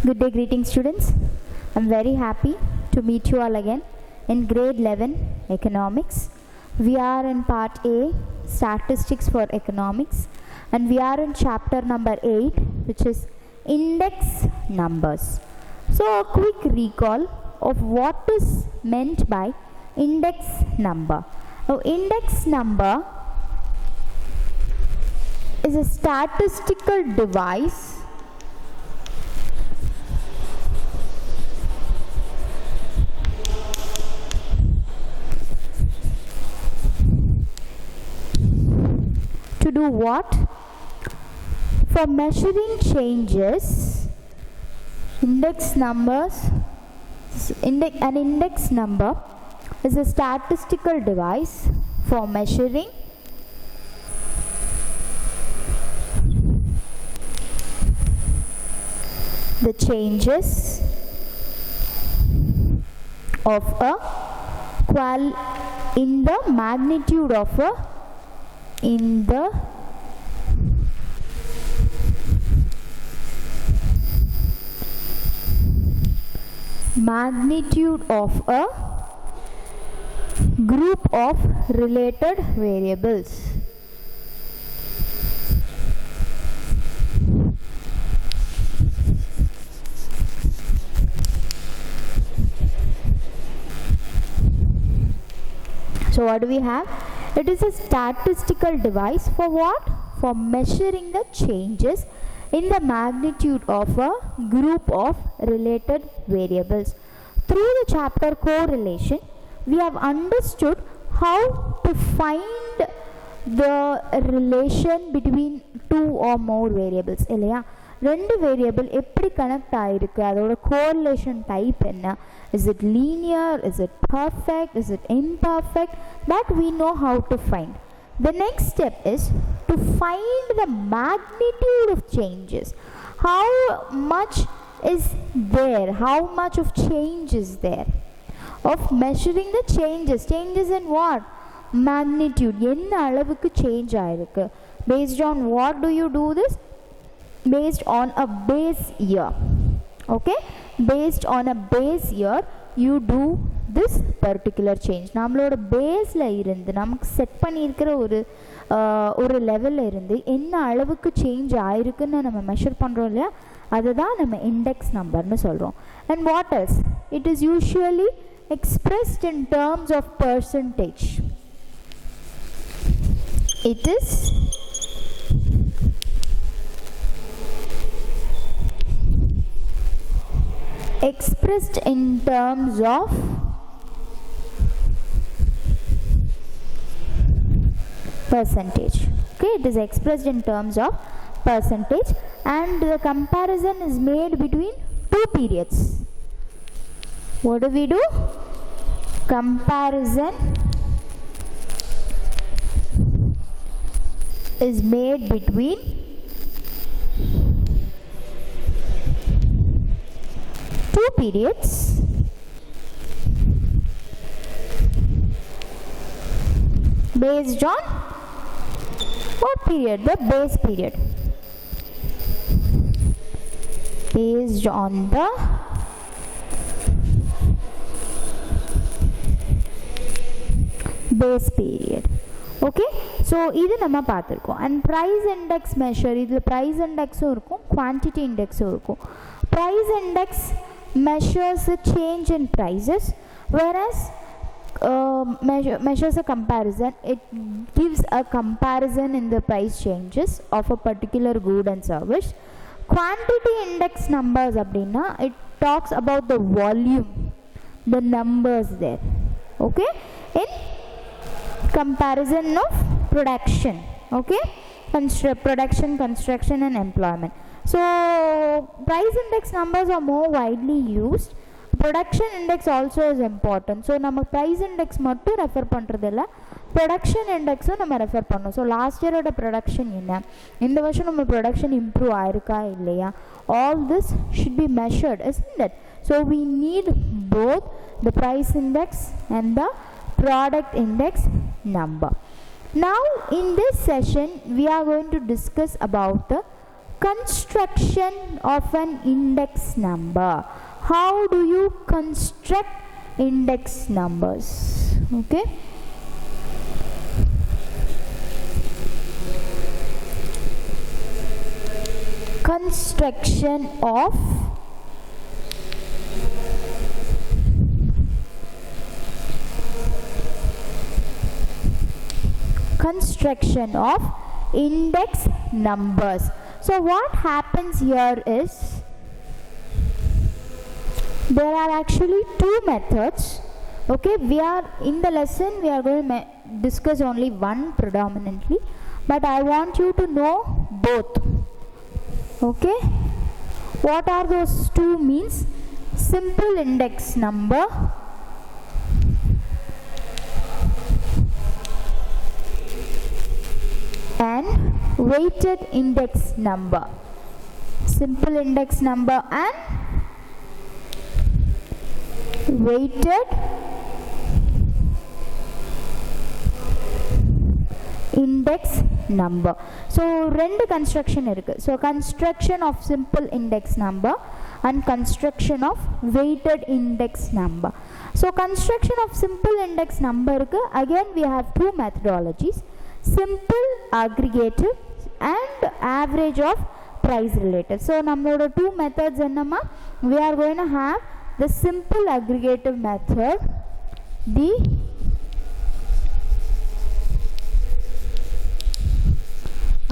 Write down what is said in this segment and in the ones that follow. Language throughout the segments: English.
Good day, greetings students. I'm very happy to meet you all again in grade 11 economics. We are in part A, statistics for economics, and we are in chapter number 8, which is index numbers. So a quick recall of what is meant by index number. Now index number is a statistical device to do what? For measuring changes. An index number is a statistical device for measuring the changes of a in the magnitude of a magnitude of a group of related variables. So what do we have? It is a statistical device for what? For measuring the changes in the magnitude of a group of related variables. Through the chapter correlation, we have understood how to find the relation between two or more variables. ரெண்டு variable எப்படி connect ஆயிருக்கு, அதோட correlation type என்ன, is it linear, is it perfect, is it imperfect, that we know how to find. The next step is to find the magnitude of changes. How much is there, how much of change is there, of measuring the changes in what? Magnitude. என்ன அளவுக்கு change ஆயிருக்கு. Based on what do you do this? Based on a base year. Okay, based on a base year you do this particular change. நம்மளோட பேஸ்ல இருந்து நமக்கு set பண்ணியிருக்கிற ஒரு லெவல்ல இருந்து என்ன அளவுக்கு சேஞ்ச் ஆயிருக்குன்னு நம்ம மெஷர் பண்றோம் இல்லையா, அதுதான் நம்ம இண்டெக்ஸ் நம்பர்னு சொல்றோம். And what else? It is usually expressed in terms of percentage. It is expressed in terms of percentage. Okay, it is expressed in terms of percentage, and the comparison is made between two periods. What do we do? Comparison is made between two periods based on what period? The base period. Based on the base period. Okay, so இது நம்ம பார்த்திருக்கோம். And price index measure, இதுல price indexும் இருக்கும், quantity indexும் இருக்கும். Price index measures the change in prices, whereas measures a comparison. It gives a comparison in the price changes of a particular good and service. Quantity index numbers அப்படின்னா it talks about the volume, the numbers there. Okay, in comparison of production. Okay, production, construction and employment. So price index numbers are more widely used. Production index also is important. So நம்ம price index மட்டும் refer பண்ணுறதில்ல, production இண்டெக்ஸும் நம்ம refer பண்ணோம். So last இயரோட production என்ன, இந்த வருஷம் நம்ம production improve ஆயிருக்கா இல்லையா, all this should be measured, isn't it? So we need both the price index and the product index number. Now in this session we are going to discuss about the construction of an index number. How do you construct index numbers? Okay. Construction of index numbers. So what happens here is there are actually two methods. Okay, we are in the lesson we are going to discuss only one predominantly, but I want you to know both. Okay, what are those two means? Simple index number and weighted index number. Simple index number and weighted index number. So rendu construction irukku. So construction of simple index number and construction of weighted index number. So construction of simple index number irukku. Again we have two methodologies, simple aggregative and average of price relative. So nammaloda two methods ennama, we are going to have the simple aggregative method, the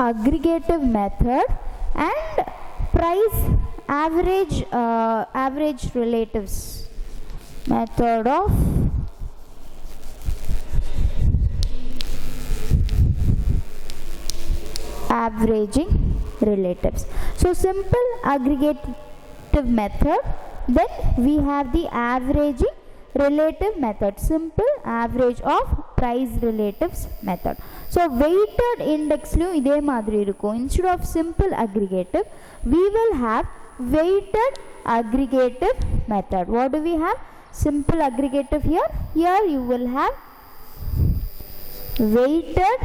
aggregative method, and price average relatives method of averaging relatives. So simple aggregative method, then we have the averaging relative method, simple average of price relatives method. So weighted index lu ide madri irukum. Instead of simple aggregative we will have weighted aggregative method. What do we have? Simple aggregative here. Here you will have weighted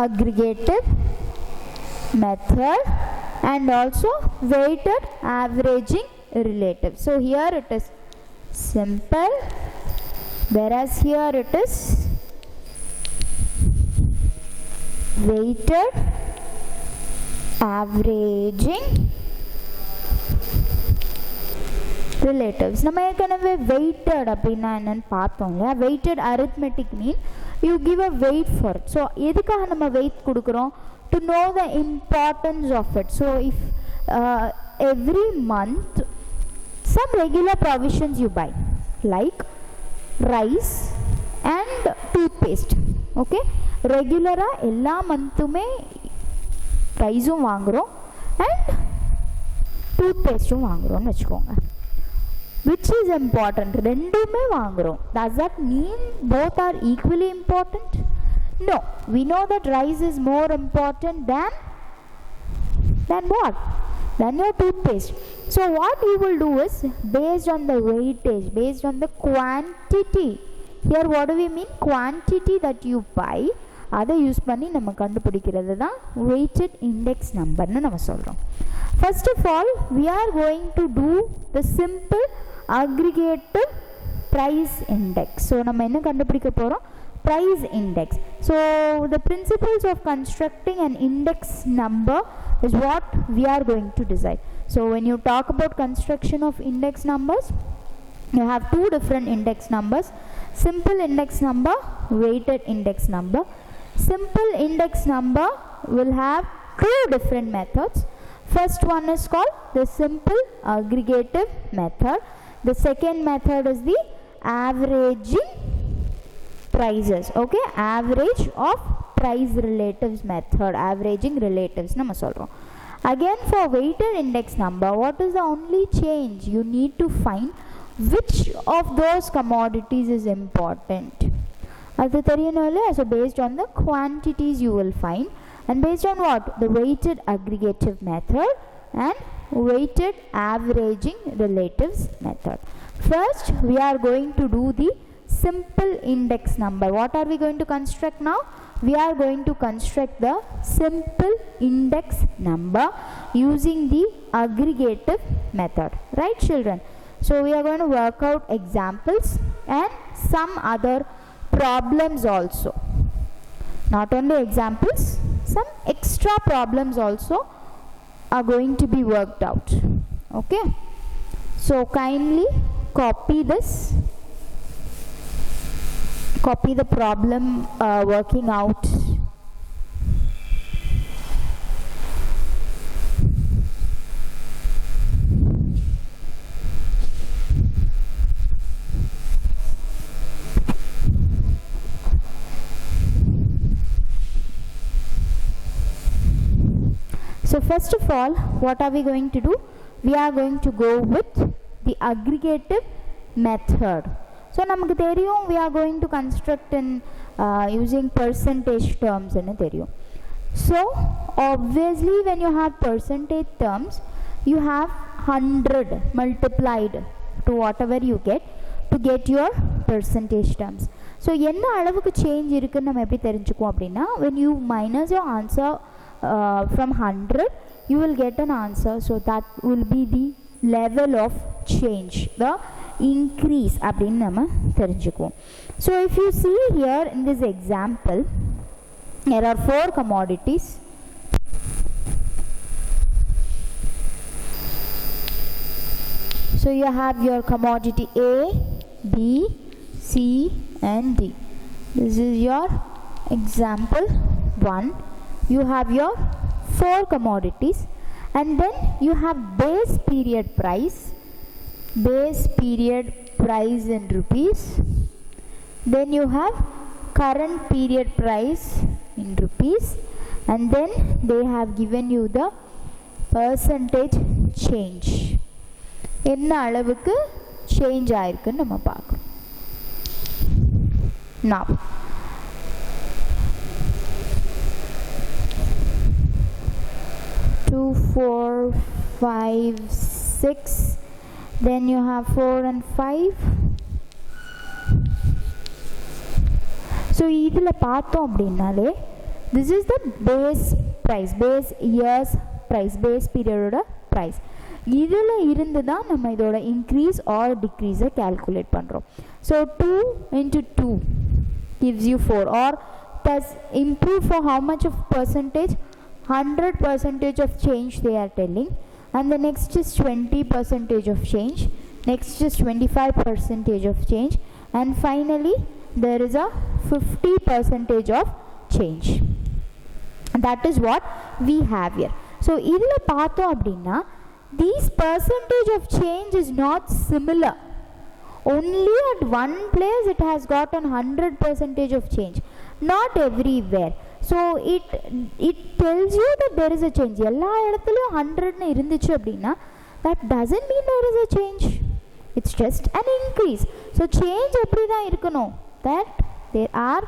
aggregative method and also weighted averaging relative. So here it is simple, whereas here it is weighted averaging relatives. நம்ம ஏற்கனவே weighted அப்படின்னா என்னன்னு பார்த்தோம் இல்லையா. weighted arithmetic mean you give a weight for it. So எதுக்காக நம்ம weight கொடுக்குறோம்? To know the importance of it. So if every month some regular provisions you buy like rice and toothpaste. Okay, ரெகுலராக எல்லா மந்த்துமே ரைஸும் வாங்குகிறோம் and டூத்பேஸ்ட்டும் வாங்குகிறோம்னு வச்சுக்கோங்க. Which is important? ரெண்டுமே வாங்குகிறோம். Does that mean both are equally important? No. We know that rice is more important than what? Than your toothpaste. So what you will do is based on the weightage, based on the quantity. Here what do we mean? Quantity that you buy, அதை use பண்ணி நம்ம கண்டுபிடிக்கிறது தான் weighted index numberன்னு நம்ம சொல்கிறோம். First of all, we are going to do the simple aggregative price index. So நம்ம என்ன கண்டுபிடிக்க போகிறோம்? Price index. So the principles of constructing an index number is what we are going to decide. So when you talk about construction of index numbers, you have two different index numbers, simple index number, weighted index number. Simple index number will have two different methods. First one is called the simple aggregative method. The second method is the averaging prices. Okay, average of price relatives method, averaging relatives nama solrom. Again, for weighted index number, what is the only change? You need to find which of those commodities is important. Adu theriyano illaya. So based on the quantities you will find, and based on what? The weighted aggregative method and weighted averaging relatives method. First we are going to do the simple index number. What are we going to construct now? We are going to construct the simple index number using the aggregative method, right children? So we are going to work out examples and some other problems also. Not only examples, some extra problems also are going to be worked out. Okay, so kindly copy this, copy the problem working out. So first of all, what are we going to do? We are going to go with the aggregative method. So namakku theriyum we are going to construct in using percentage terms enu theriyum. So obviously when you have percentage terms, you have 100 multiplied to whatever you get to get your percentage terms. So enna alavukku change irukku nam eppadi therinjukkom appadina, when you minus your answer from 100, you will get an answer. So that will be the level of change, the increase அப்படின்னு நம்ம தெரிஞ்சுக்குவோம். So if you see here in this example, there are 4 commodities. So you have your commodity A, B, C and D. This is your example 1. You have your 4 commodities, and then you have base period price in rupees. Then you have current period price in rupees, and then they have given you the percentage change. என்ன அளவுக்கு change ஆயிருக்குன்னு நம்ம பார்க்கணும். Now 2, 4, 5, 6, then you have 4 and 5. So idhula paathom appadinale, this is the base price, base year's price, base period oda price. idhula irundhu da nama idoda increase or decrease calculate pandrom. So 2 into 2 gives you 4, or does improve for how much of percentage? 100% of change they are telling, and the next is 20% of change, next is 25% of change, and finally there is a 50% of change. And that is what we have here. So idhula paatho appadina, this percentage of change is not similar. Only at one place it has gotten 100% of change, not everywhere. So it tells you that there is a change. எல்லா இடத்துலயும் 100 ன்னு இருந்துச்சு அப்படின்னா that doesn't mean there is a change. It's just an increase. So change எப்படி தான் இருக்கணும்? That there are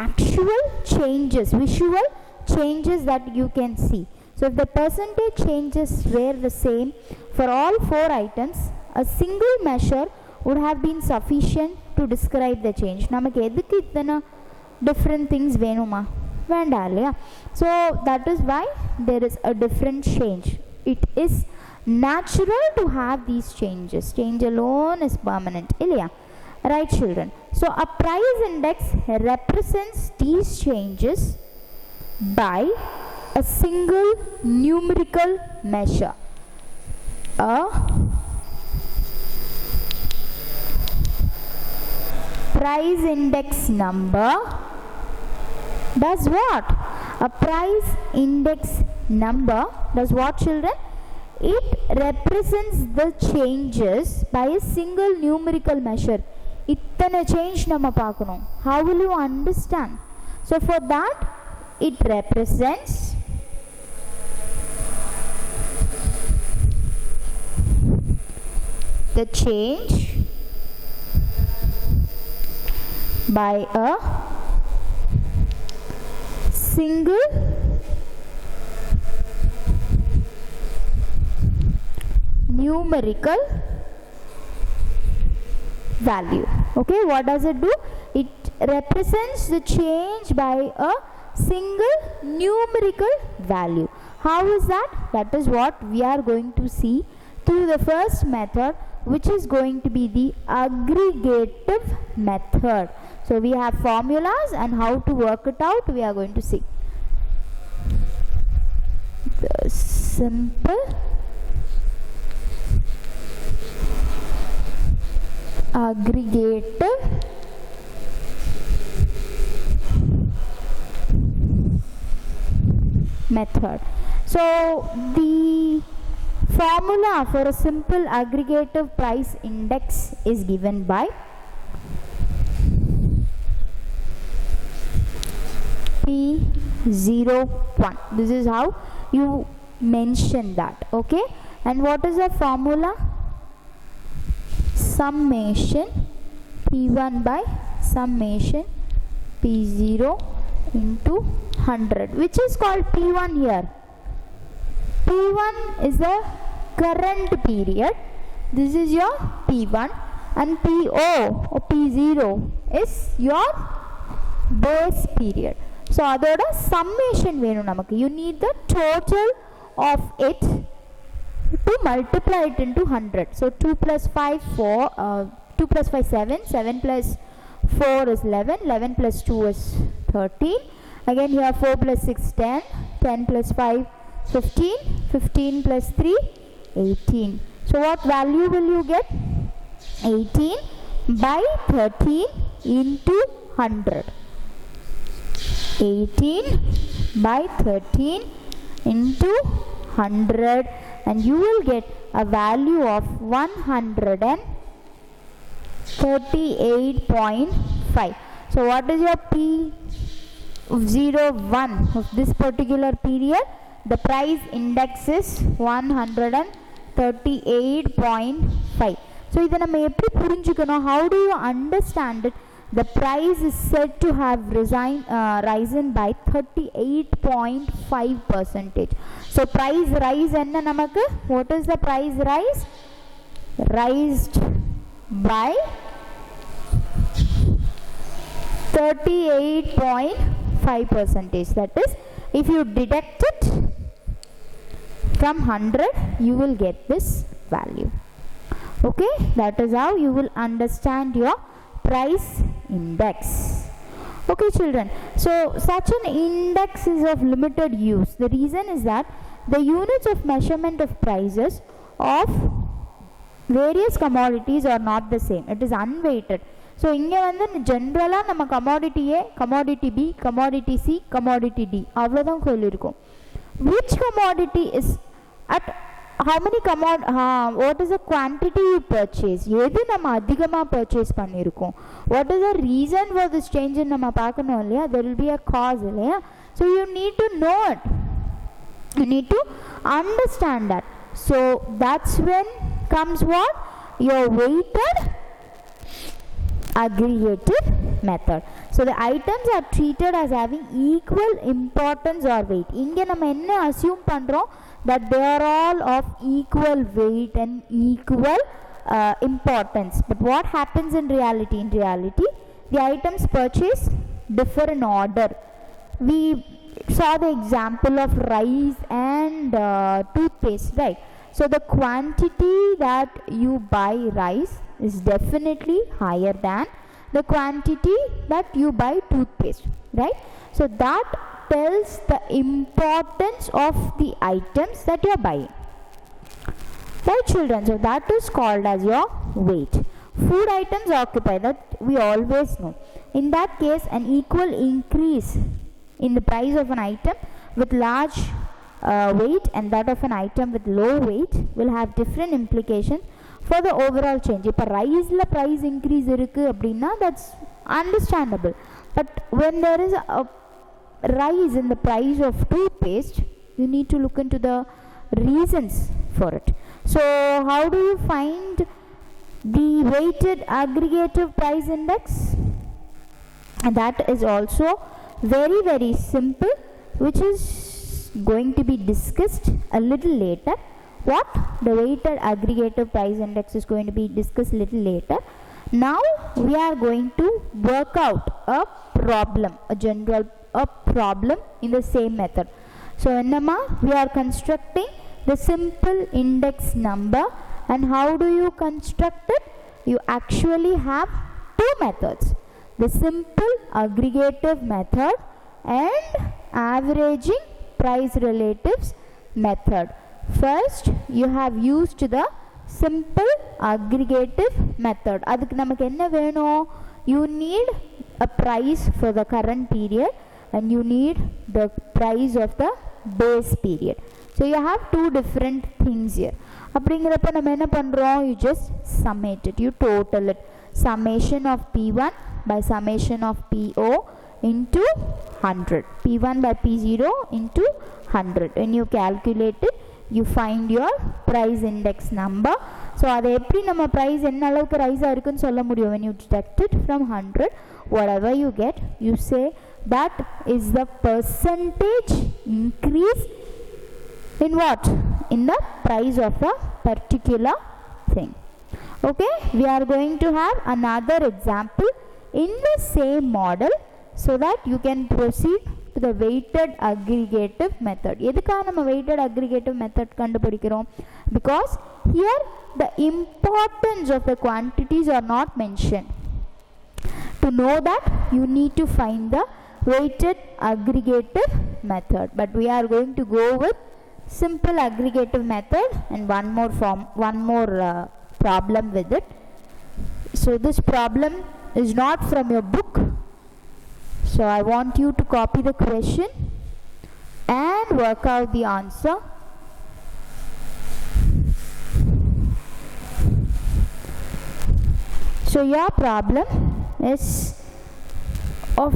actual changes, visual changes that you can see. So if the percentage changes were the same for all 4 items, a single measure would have been sufficient to describe the change. நமக்கு எதுக்கு இத்தனை different things வேணுமா? வேண்டாம் இல்லையா? So that is why there is a different change. It is natural to have these changes. Change alone is permanent இல்லையா? Right children? So a price index represents these changes by a single numerical measure. A price index number does what? A price index number does what children? It represents the changes by a single numerical measure. இத்தனை change நம்ம பார்க்கணும். How will you understand? So for that it represents the change by a single numerical value. Okay, what does it do? It represents the change by a single numerical value. How is that? That is what we are going to see through the first method, which is going to be the aggregative method. So we have formulas and how to work it out we are going to see. The simple aggregative method. So the formula for a simple aggregative price index is given by P01. This is how you mention that. Okay, and what is the formula? Summation P1 by summation P0 into 100, which is called P1 here. P1 is the current period. This is your P1, and PO or P0 is your base period. So adoda summation venu namakku. You need the total of it to multiply it into 100. So 2 plus 5 4, 2 plus 5 7, 7 plus 4 is 11, 11 plus 2 is 13. Again here 4 plus 6 10, 10 plus 5 15, 15 plus 3 18. So what value will you get? 18 by 13 into 100. 18 by 13 into 100, and you will get a value of 138.5. So what is your P01 of this particular period? The price index is 138.5. So idu nama eppadi purinjikano? How do you understand it? The price is said to have risen by 38.5%. So price rise enna namakku? What is the price rise? Rised by 38.5%. That is, if you deduct it from 100, you will get this value. Okay, that is how you will understand your price index. Okay children, so such an index is of limited use. The reason is that the units of measurement of prices of various commodities are not the same. It is unweighted. So inge vandu generally nama commodity A, commodity B, commodity C, commodity D avladhan sollirukom. Which commodity is at how many what is the quantity you purchase? Edu nama adhigama purchase pannirukom. What is the reason for this change in nama paakano illaya? There will be a cause illaya. So you need to know it. You need to understand that. So that's when comes what? Your weighted aggregated method. So the items are treated as having equal importance or weight. Inge nama enna assume pandrom? That they are all of equal weight and equal importance. But what happens in reality? In reality, the items purchased differ in order. We saw the example of rice and toothpaste, right? So the quantity that you buy rice is definitely higher than the quantity that you buy toothpaste, right? So that tells the importance of the items that you are buying. Right children, so that is called as your weight. Food items occupy, that we always know. In that case, an equal increase in the price of an item with large weight and that of an item with low weight will have different implications for the overall change. If rice la price increase irukku appadina, that's understandable. But when there is a rise in the price of toothpaste, you need to look into the reasons for it. So how do you find the weighted aggregative price index? And that is also very, very simple, which is going to be discussed a little later. What? The weighted aggregative price index is going to be discussed a little later. Now we are going to work out a problem, a problem in the same method. So ennama we are constructing the simple index number. And how do you construct it? You actually have two methods, the simple aggregative method and averaging price relatives method. First you have used the simple aggregative method. adukku namak enna veno? You need a price for the current period and you need the price of the base period. So you have two different things here. அப்படிங்கிறப்ப நம்ம என்ன பண்ணுறோம்? You just summate it, you total it. Summation of P1 by summation of PO into 100. P1 by P0 into 100. When you calculate it, you find your price index number. So அதை எப்படி நம்ம price என்ன அளவுக்கு ரைஸாக இருக்குன்னு சொல்ல முடியும்? When you deduct it from 100, whatever you get, you say that is the percentage increase in what? In the price of a particular thing. Okay, we are going to have another example in the same model so that you can proceed to the weighted aggregative method. எதுக்காக நம்ம weighted aggregative method கண்டுபிடிக்கிறோம்? Because here the importance of the quantities are not mentioned. To know that, you need to find the weighted aggregative method, but we are going to go with simple aggregative method and one more problem with it. So this problem is not from your book, so I want you to copy the question and work out the answer. So your problem is of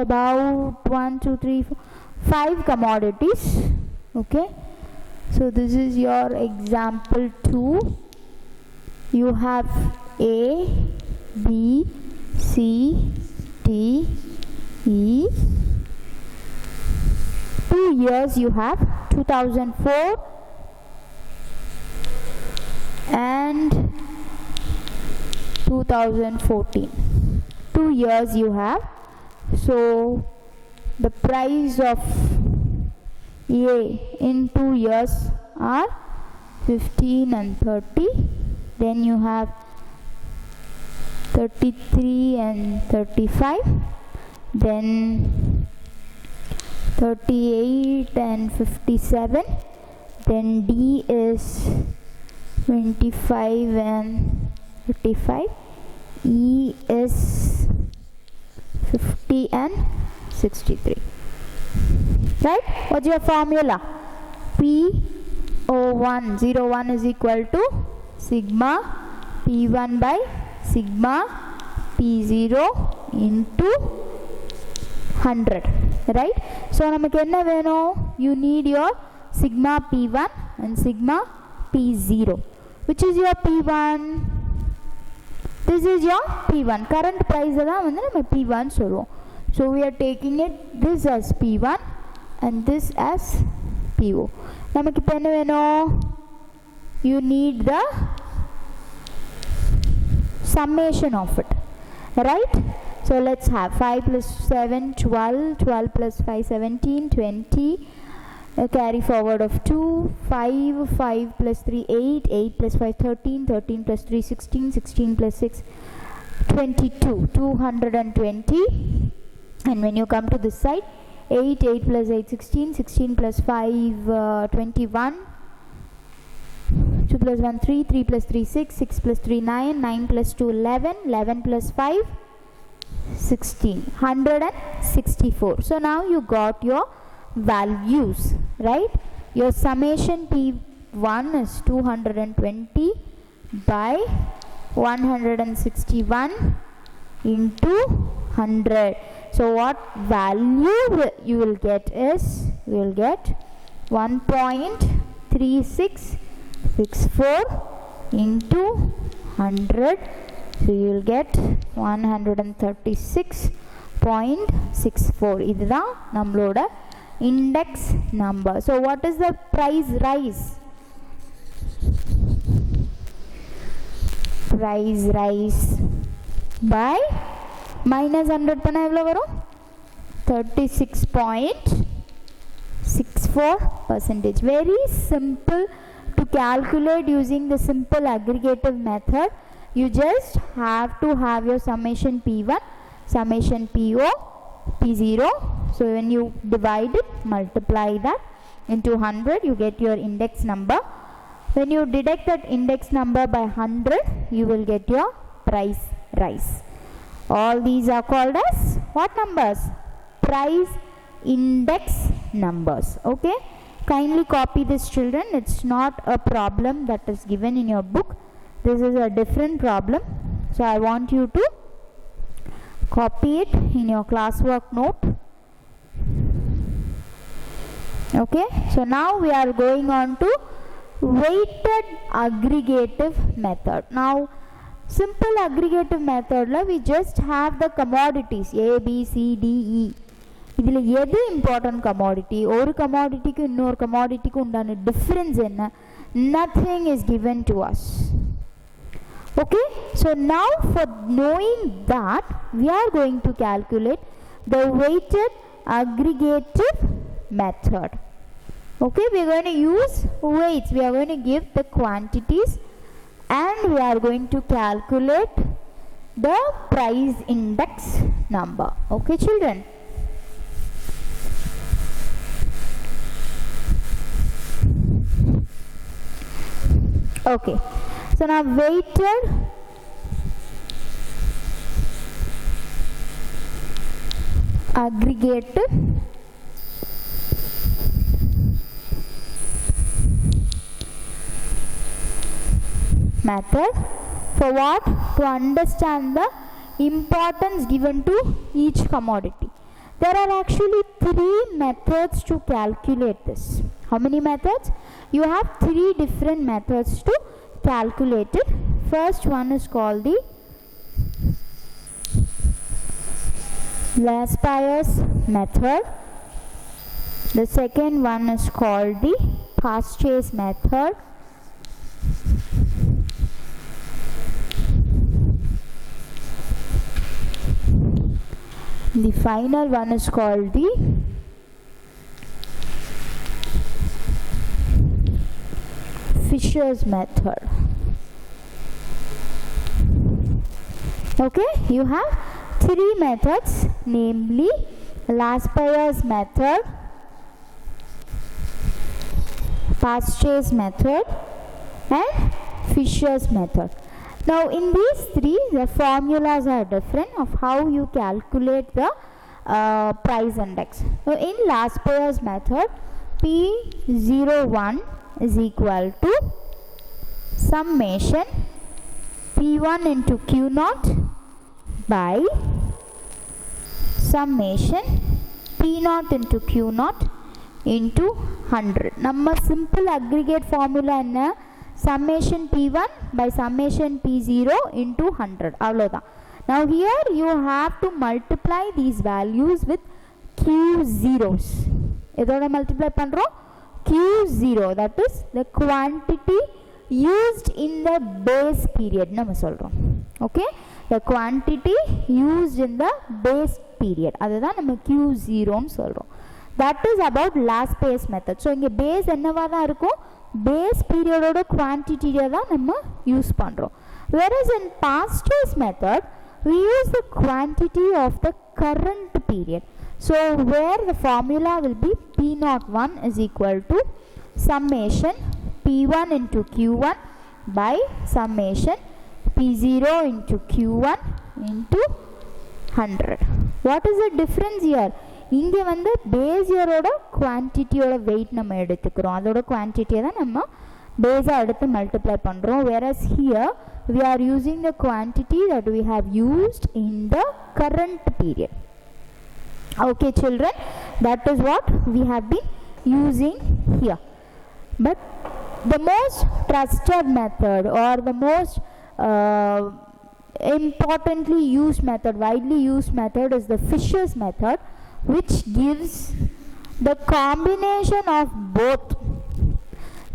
about 1 2 3 4 5 commodities. Okay, so this is your example 2. You have A, B, C, D, E. 2 years you have 2004 and 2014. 2 years you have. So the price of A in 2 years are 15 and 30. Then you have 33 and 35. Then 38 and 57. Then D is 25 and 35. E is 50 and 63. Right? What's your formula? P01 is equal to sigma P1 by sigma P0 into 100. Right? So namakku enna veno? You need your sigma P1 and sigma P0. Which is your P1? This is your P1. Current price da vandu nama P1 solluvom. So we are taking this as P1 and this as PO. namakku ipo enna veno? You need the summation of it, right? So let's have 5 plus 7 12, 12 plus 5 17, 20, carry forward of 2, 5, 5 plus 3 8, 8 plus 5 13, 13 plus 3 16, 16 plus 6 22, 220. And when you come to this side, 8, 8 plus 8 16, 16 plus 5 21, 2 plus 1 3, 3 plus 3 6, 6 plus 3 9, 9 plus 2 11, 11 plus 5 16, 164. So now you got your values, right? Your summation P1 is 220 by 161 into 100. So what value you will get is, you will get 1.3664 into 100. So you will get 136.64. இதுதான் நம்மளோட index number. So what is the price rise? price rise by minus 100 பண்ணா எவ்வளவு வரும் 36.64%. Very simple to calculate using the simple aggregative method. You just have to have your summation P1, summation PO, P0. So when you divide it, multiply that into 100, you get your index number. When you deduct that index number by 100, you will get your price rise. All these are called as what numbers? Price index numbers. Okay, kindly copy this, children. It's not a problem that is given in your book. This is a different problem, so I want you to copy it in your classwork note. Okay, so now we are going on to weighted aggregative method. Now simple aggregative method la we just have the commodities A, B, C, D, E. இதில் எது important commodity, ஒரு கமாடிட்டிக்கு இன்னொரு கமாடிட்டிக்கு உண்டான difference என்ன, nothing is given to us. Okay, so now for knowing that, we are going to calculate the weighted aggregative method. Okay, we are going to use weights. We are going to give the quantities and we are going to calculate the price index number. Okay, children. Okay, so now weighted aggregative method for what? To understand the importance given to each commodity. There are actually 3 methods to calculate this. How many methods? You have 3 different methods to calculate it. First one is called the Laspeyres method. The second one is called the Pasteuil's method. The final one is called the Fisher's method. Okay, you have 3 methods, namely Laspeyres method, Pasteuil's method and Fisher's method. Now in these 3, the formulas are different of how you calculate the price index. So in Laspeyres method, P01 is equal to summation P1 into Q0 by summation P0 into Q0 into 100. Number simple aggregate formula enna? Summation P1 by summation P0 into 100. Avlodha. Now here you have to multiply these values with Q0s. Edoda multiply pandrom? Q0, that is the quantity used in the base period நம்ம சொல்றோம். Okay, the quantity used in the base period, அதுதான் நம்ம Q0 ன்னு சொல்றோம். That is about Laspeyres method. So இங்க base என்னவா தான் இருக்கும்? Base period ஓட quantity தான் நம்ம யூஸ் பண்றோம். Whereas in Pasteuil's method, we use the quantity of the current period. So where the formula will be P01 is equal to summation P1 into Q1 by summation P0 into Q1 into 100. What is the difference here? இங்கே வந்து base இயரோட குவான்டிட்டியோட wait நம்ம எடுத்துக்கிறோம், அதோட குவான்டிட்டியை தான் நம்ம பேஸாக எடுத்து multiply பண்ணுறோம். whereas here we are using the quantity that we have used in the current period. Okay children, that is what we have been using here. But the most trusted method or the most importantly used method, widely used method is the Fisher's method, which gives the combination of both.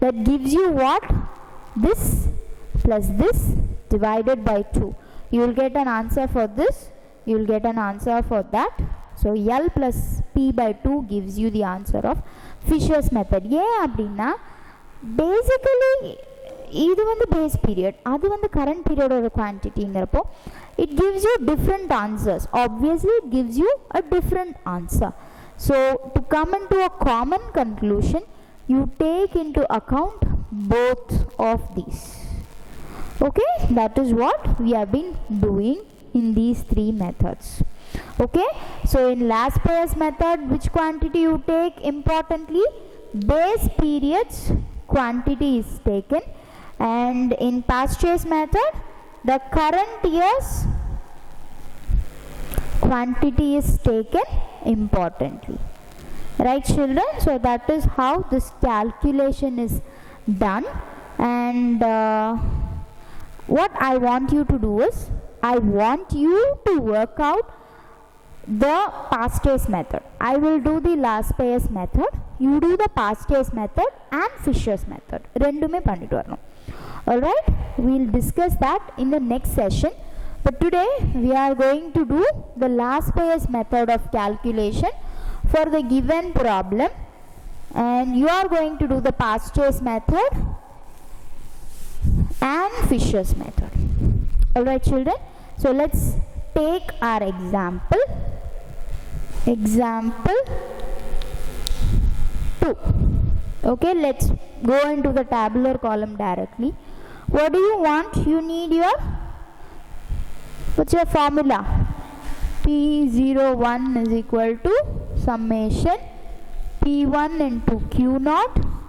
That gives you what? This plus this divided by 2. You will get an answer for this, you will get an answer for that. So L plus P by 2 gives you the answer of Fisher's method. Yeah, basically இது வந்து base period, அது வந்து current period of the quantity ங்கிறப்போ it gives you different answers. Obviously it gives you a different answer. So to come into a common conclusion, you take into account both of these. Okay, that is what we have been doing in these three methods. Okay, so in last payers method, which quantity you take? Importantly, base periods quantity is taken, and in past years method, the current year's quantity is taken importantly. Right, children? So that is how this calculation is done. And what I want you to do is, I want you to work out the past years method. I will do the last payers method, you do the past years method and Fisher's method. Rendume pannittu varanum. Alright, we will discuss that in the next session. But today we are going to do the last payers method of calculation for the given problem, and you are going to do the past years method and Fisher's method. Alright, children, so let's take our example 2. Okay, let's go into the tabular column directly. What do you want? You need your, what's your formula? P01 is equal to summation P1 into Q0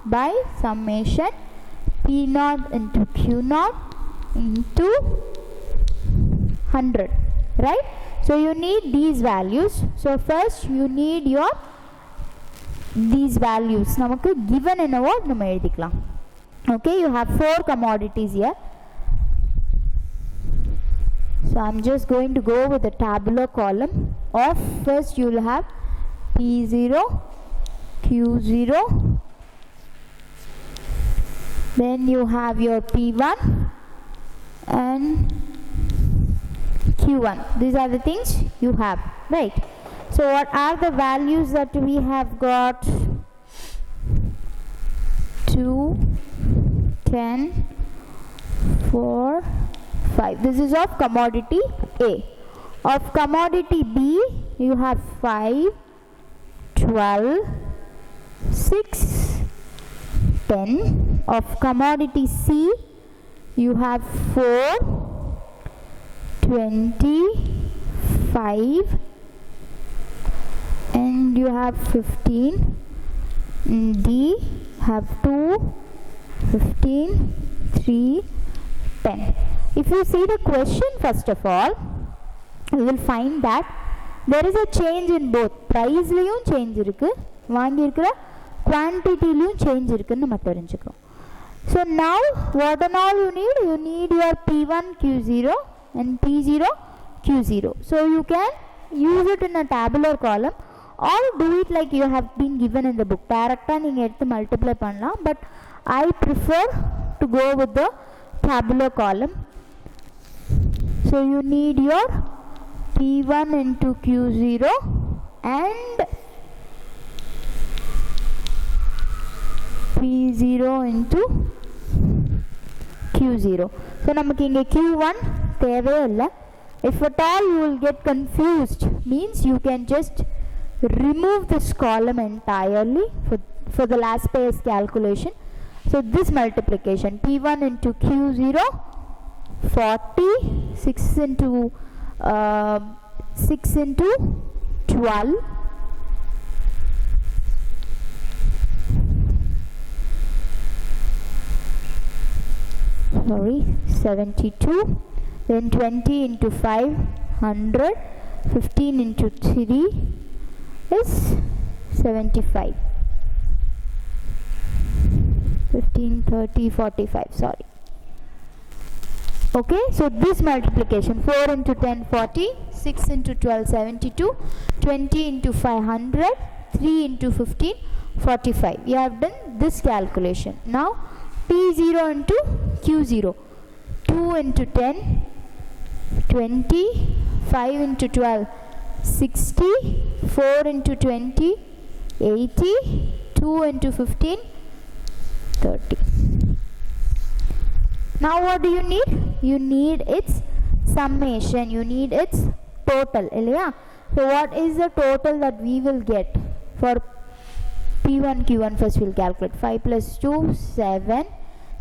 by summation P0 into Q0 into 100, right? So you need these values. So first you need your these values. Namakku given enavo nama edutikalam. Okay, you have 4 commodities here. So I'm just going to go with the tabular column of, first you will have P0, Q0, then you have your P1 and Q1. These are the things you have, right? So what are the values that we have got? 2, 10, 4, 5. This is of commodity A. Of commodity B, you have 5, 12, 6, 10. Of commodity C, you have 4, 25, and you have 15. D have 2, 15, 3, 10. If you see the question, first of all, you will find that there is a change in both. Price layum change irukku, vaangi irukra quantity layum change irukku nama therinjikrom. So now what and all you need? You need your P1 Q0 and P0 Q0. So you can use it in a tabular column or do it like you have been given in the book. Directa neenga eduthu multiply pannalam, but I prefer to go with the tabular column. So you need your P1 into Q0 and P0 into Q0. So namakku inge Q1 theve illa. If at all you will get confused, means you can just remove this column entirely for the last payers calculation. So this multiplication P1 into Q0, 40, 6 into 12, sorry, 72, then 20 into 5, 100, 15 into 3 is 75, 15, 30, 45, sorry. Okay, so this multiplication 4 into 10, 40, 6 into 12, 72, 20 into 500, 3 into 15, 45. You have done this calculation. Now P0 into Q0, 2 into 10, 20, 5 into 12, 60, 4 into 20, 80, 2 into 15, 30. Now what do you need? You need its summation, you need its total. So what is the total that we will get for P1 Q1? First we'll calculate. 5 plus 2, 7.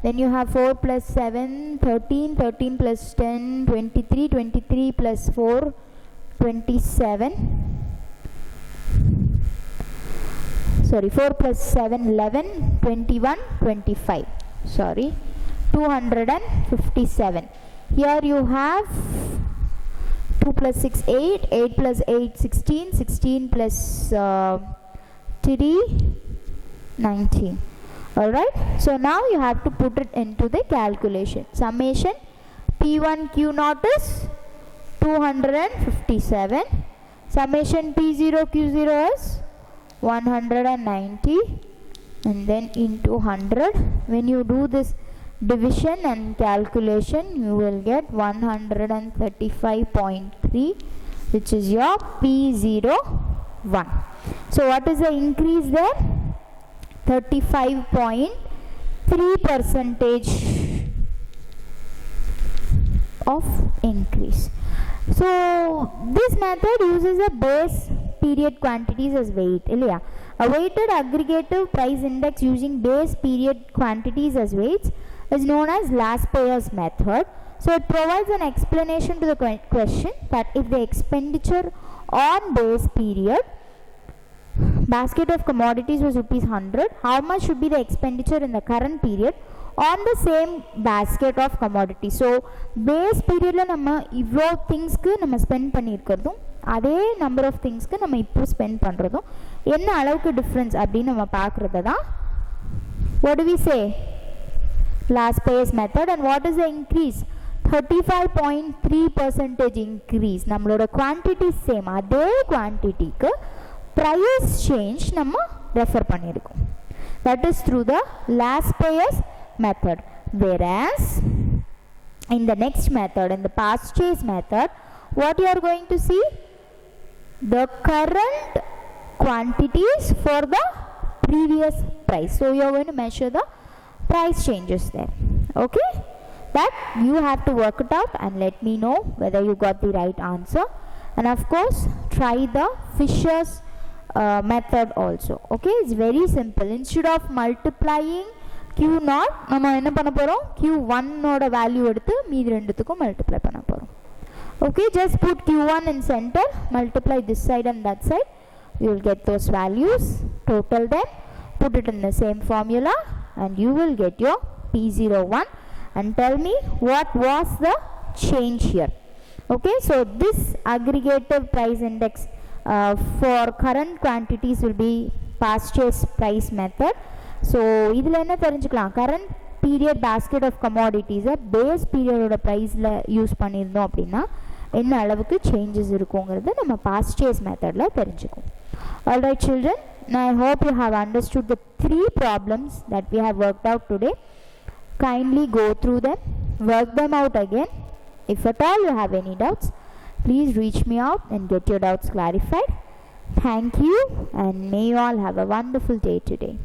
Then you have 4 plus 7, 13, 13 plus 10, 23, 23 plus 4, 27. Sorry, 4 plus 7, 11, 21, 25. Sorry, 257. Here you have 2 plus 6, 8, 8 plus 8, 16, 16 plus 3, 19. Alright, so now you have to put it into the calculation. Summation P1 Q0 is 257. Summation P0 Q0 is 190, and then into 100. When you do this division and calculation, you will get 135.3, which is your P01. So what is the increase there? 35.3% of increase. So this method uses a base period quantities as weight. A weighted aggregative price index using base period quantities as weights is known as last payers method. So it provides an explanation to the question that if the expenditure on base period basket of commodities was rupees 100, how much should be the expenditure in the current period on the same basket of commodities? So base period la nama ivlo things ku nama spend பண்ணிருக்கிறதும் அதே number of things ku nama இப்போ spend பண்றதும் என்ன அளவுக்கு difference அப்படி நம்ம பார்க்கறதுதான் what do we say, last payers method. And what is the increase? 35.3% increase. நம்மளோட quantity same, அதே quantity க்கு price change நம்ம refer பண்ணிருக்கோம். That is through the last payers method. Whereas in the next method, in the purchase method, what you are going to see? The current quantities for the previous price. So you are going to measure the price changes there. Okay, that you have to work it out and let me know whether you got the right answer. And of course try the Fisher's method also. Okay, it's very simple. Instead of multiplying Q0, நம்ம என்ன பண்ண போறோம்? Q1 ஓட value எடுத்து மீதி ரெண்டுத்துக்கும் multiply பண்ண போறோம். Okay, just put Q1 in center, multiply this side and that side, you will get those values, total them, put it in the same formula, and you will get your P01 and tell me what was the change here. Okay, so this aggregative price index for current quantities will be purchase price method. So இதில் என்ன தெரிஞ்சுக்கலாம், current period basket of commodities base period ஓட priceல use பண்ணியிருந்தோம் அப்படின்னா என்ன அளவுக்கு changes இருக்குங்கிறது நம்ம purchase methodல தெரிஞ்சுக்கும். Alright children, I hope you have understood the 3 problems that we have worked out today. Kindly go through them, work them out again. If at all you have any doubts, please reach me out and get your doubts clarified. Thank you, and may you all have a wonderful day today.